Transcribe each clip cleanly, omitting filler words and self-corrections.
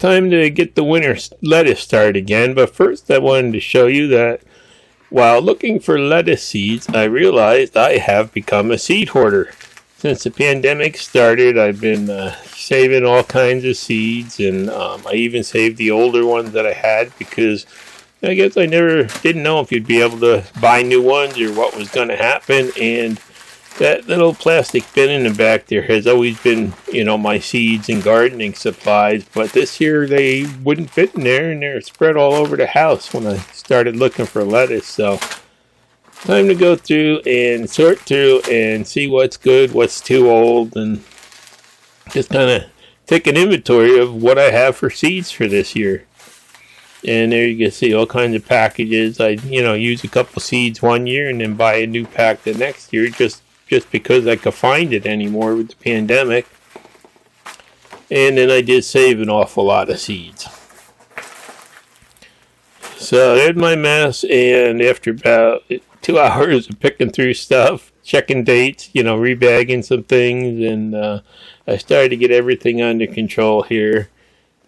time to get the winter lettuce started again. But first I wanted to show you that while looking for lettuce seeds, I realized I have become a seed hoarder. Since the pandemic started, I've been saving all kinds of seeds, and I even saved the older ones that I had because I guess I didn't know if you'd be able to buy new ones or what was going to happen. And that little plastic bin in the back there has always been, my seeds and gardening supplies. But this year they wouldn't fit in there, and they're spread all over the house when I started looking for lettuce. So time to go through and sort through and see what's good, what's too old, and just kind of take an inventory of what I have for seeds for this year. And there you can see all kinds of packages. I, use a couple seeds one year and then buy a new pack the next year just because I could find it anymore with the pandemic. And then I did save an awful lot of seeds. So there's my mess, and after about 2 hours of picking through stuff, checking dates, rebagging some things, and I started to get everything under control here.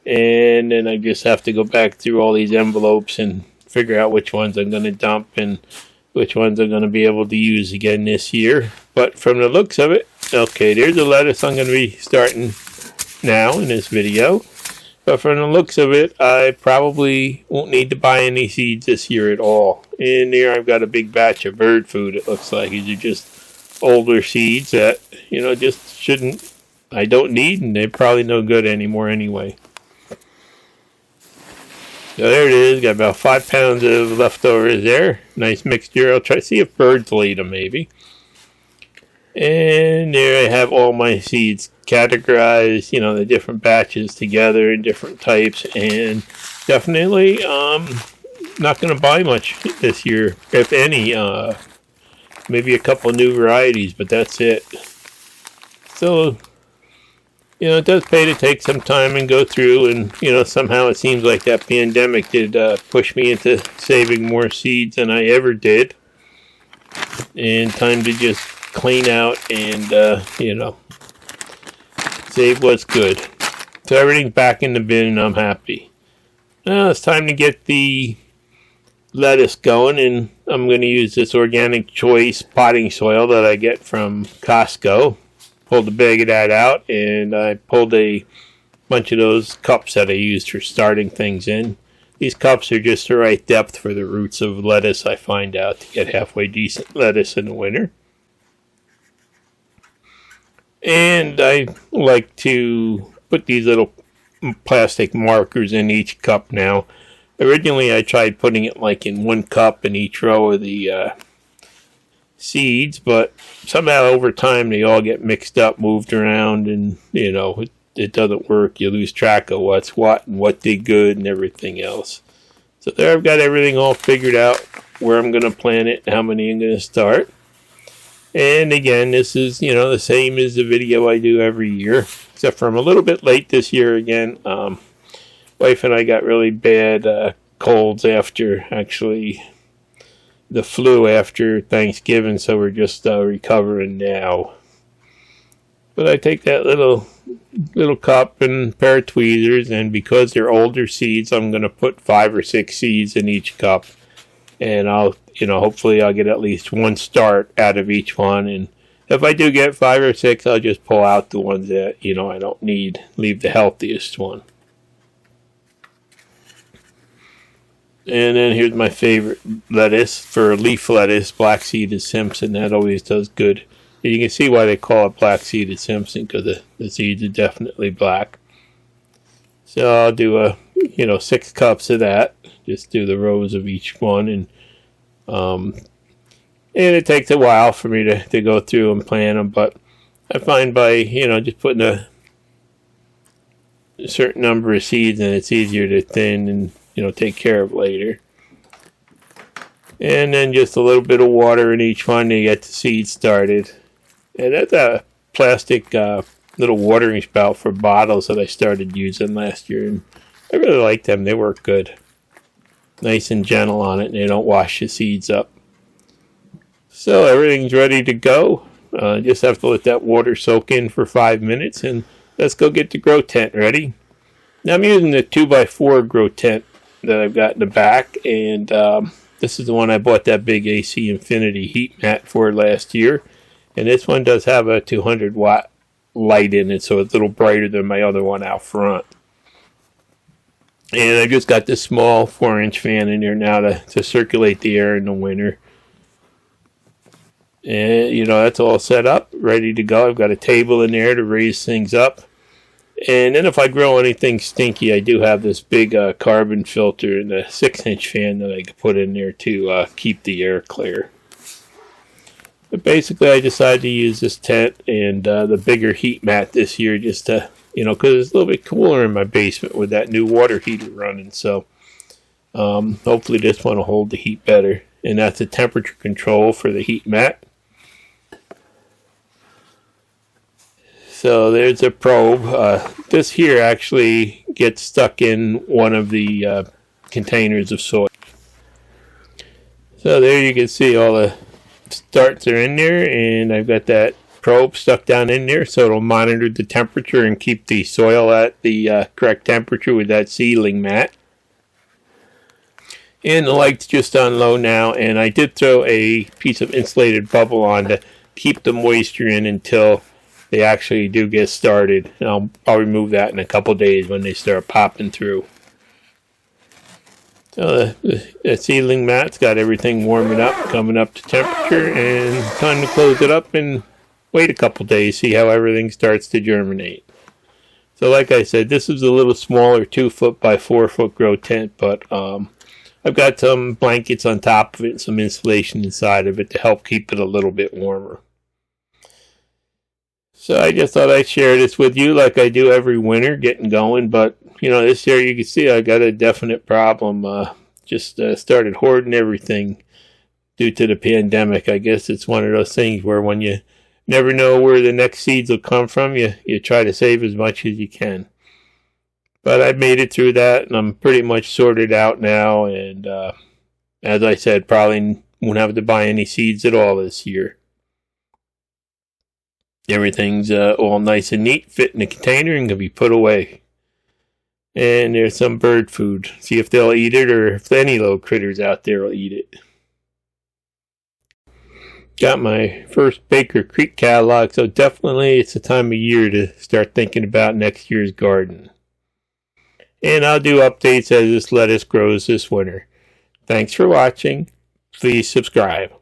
And then I just have to go back through all these envelopes and figure out which ones I'm going to dump and which ones I'm going to be able to use again this year. But from the looks of it, okay, there's the lettuce I'm going to be starting now in this video. But from the looks of it, I probably won't need to buy any seeds this year at all. And here I've got a big batch of bird food, it looks like. These are just older seeds that, I don't need, and they're probably no good anymore anyway. So there it is, got about 5 pounds of leftovers there. Nice mixture. I'll try to see if birds will eat them maybe. And there I have all my seeds categorized, the different batches together in different types. And definitely not going to buy much this year, if any. Maybe a couple new varieties, but that's it. So it does pay to take some time and go through, and, somehow it seems like that pandemic did push me into saving more seeds than I ever did. And time to just clean out and, save what's good. So everything's back in the bin, and I'm happy. Now it's time to get the lettuce going, and I'm going to use this Organic Choice potting soil that I get from Costco. Pulled a bag of that out, and I pulled a bunch of those cups that I used for starting things in. These cups are just the right depth for the roots of lettuce, I find out, to get halfway decent lettuce in the winter. And I like to put these little plastic markers in each cup now. Originally I tried putting it like in one cup in each row of the seeds, but somehow over time they all get mixed up, moved around, and it doesn't work. You lose track of what's what and what did good and everything else. So there I've got everything all figured out, where I'm going to plant it, how many I'm going to start. And again, this is the same as the video I do every year, except for I'm a little bit late this year again. Wife and I got really bad colds after the flu after Thanksgiving, so we're just recovering now. But I take that little cup and a pair of tweezers, and because they're older seeds, I'm going to put 5 or 6 seeds in each cup, and I'll hopefully I'll get at least one start out of each one. And if I do get 5 or 6, I'll just pull out the ones that I don't need, leave the healthiest one. And then here's my favorite lettuce for leaf lettuce, black-seeded Simpson. That always does good. You can see why they call it black-seeded Simpson, because the seeds are definitely black. So I'll do 6 cups of that. Just do the rows of each one, and it takes a while for me to go through and plant them. But I find by just putting a certain number of seeds, and it's easier to thin and take care of later. And then just a little bit of water in each one to get the seeds started. And that's a plastic little watering spout for bottles that I started using last year, and I really like them. They work good. Nice and gentle on it, and they don't wash the seeds up. So everything's ready to go. Just have to let that water soak in for 5 minutes, and let's go get the grow tent ready. Now I'm using the 2x4 grow tent that I've got in the back, and this is the one I bought that big AC Infinity heat mat for last year. And this one does have a 200 watt light in it, so it's a little brighter than my other one out front. And I just got this small 4-inch fan in there now to circulate the air in the winter. And, you know, that's all set up, ready to go. I've got a table in there to raise things up. And then if I grow anything stinky, I do have this big carbon filter and a 6-inch fan that I can put in there to keep the air clear. But basically, I decided to use this tent and the bigger heat mat this year just to, you know, because it's a little bit cooler in my basement with that new water heater running. So hopefully this one will hold the heat better. And that's a temperature control for the heat mat. So there's a probe. This here actually gets stuck in one of the containers of soil. So there you can see all the starts are in there, and I've got that probe stuck down in there, so it'll monitor the temperature and keep the soil at the correct temperature with that seedling mat. And the light's just on low now, and I did throw a piece of insulated bubble on to keep the moisture in until they actually do get started. And I'll remove that in a couple days when they start popping through. So the seedling mat's got everything warming up, coming up to temperature, and time to close it up and wait a couple days, see how everything starts to germinate. So like I said, this is a little smaller 2-foot by 4-foot grow tent, but I've got some blankets on top of it and some insulation inside of it to help keep it a little bit warmer. So I just thought I'd share this with you like I do every winter, getting going. But, you know, this year you can see I got a definite problem. Just started hoarding everything due to the pandemic. I guess it's one of those things where when you never know where the next seeds will come from, you try to save as much as you can. But I've made it through that, and I'm pretty much sorted out now. And as I said, probably won't have to buy any seeds at all this year. Everything's all nice and neat, fit in a container, and can be put away. And there's some bird food. See if they'll eat it, or if any little critters out there will eat it. Got my first Baker Creek catalog, so definitely it's the time of year to start thinking about next year's garden. And I'll do updates as this lettuce grows this winter. Thanks for watching. Please subscribe.